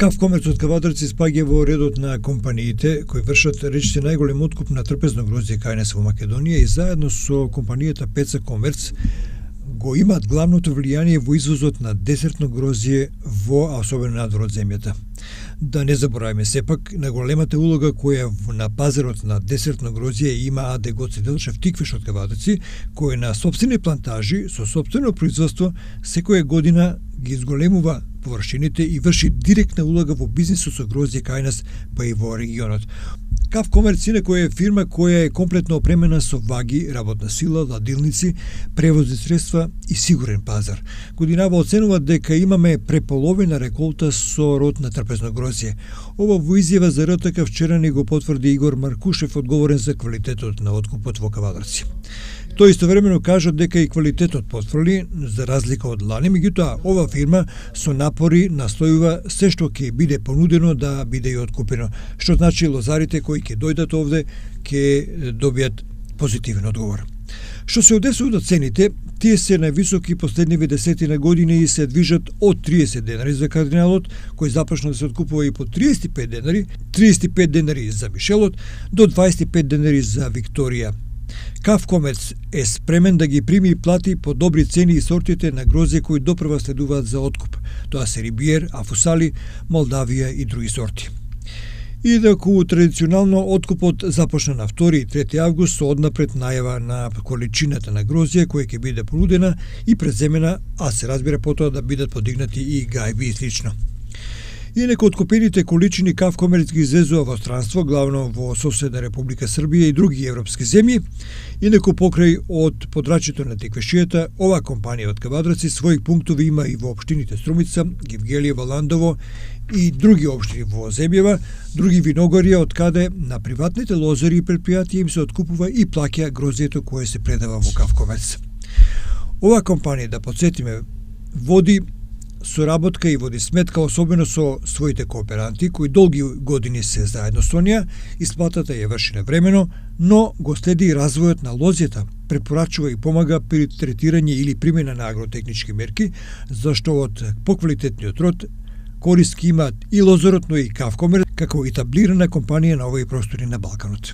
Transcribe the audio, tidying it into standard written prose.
Кавкомерц од Кавадарци спаѓа во редот на компаниите кои вршат речиси најголем откуп на трпезно грозје кај нас во Македонија и заедно со компанијата Пеца Комерц го имаат главното влијание во извозот на десертно грозје во, а особено надвор од земјата. Да не забораваме сепак на големата улога која на пазарот на десертно грозје има АД Гоце Делчев Тиквиш од Кавадарци, кој на сопствени плантажи со сопствено производство секоја година ги изголемува површините и врши директна улога во бизнисот со грозје кај нас, па и во регионот. Кавкомерц која е фирма која е комплетно опремена со ваги, работна сила, ладилници, превозни средства и сигурен пазар. Годинава оценува дека имаме преполовина реколта со род на трпезно грозје. Ова во изјава за РТК вчера ни го потврди Игор Маркушев, одговорен за квалитетот на откупот во Кавадарци. Тој истовремено кажа дека и квалитетот потврди, за разлика од лани, меѓутоа ова фирма со напори настојува се што ќе биде понудено да биде и откупено, што значи лозарите кои ќе дојдат овде ќе добијат позитивен одговор. Што се однесува до цените, тие се највисоки последниви десетина години и се движат од 30 денари за кардиналот, кој започна да се откупува и по 35 денари, 35 денари за Мишелот, до 25 денари за Викторија. Кавкомерц е спремен да ги прими и плати по добри цени и сортите на грозје кои допрва следуваат за откуп. Тоа се Рибиер, Афусали, Молдавија и други сорти. Иако традиционално откупот започна на 2 и 3 август со однапред најава на количината на грозје која ќе биде понудена и преземена, а се разбира потоа да бидат подигнати и гајби и слично. Инаку откупените количини Кавкомерц ги излезува во странство, главно во соседна Република Србија и други европски земји. Инаку покрај од подрачјето на Тиквешијата, ова компанија од Кавадарци своји пунктови има и во општините Струмица, Гевгелиево, Ландово и други општини во земјава, други виногорија од каде на приватните лозари и предпријатија им се откупува и плаќа грозјето кое се предава во Кавкомерц. Ова компанија, да потсетиме, води соработка и води сметка особено со своите кооперанти кои долги години се заедно со неа, исплатата ја врши навремено, но го следи и развојот на лозјата, препорачува и помага при третирање или примена на агротехнички мерки, зашто од поквалитетниот род корист имаат и лозарот, но и Кавкомерц како етаблирана компанија на овој простори на Балканот.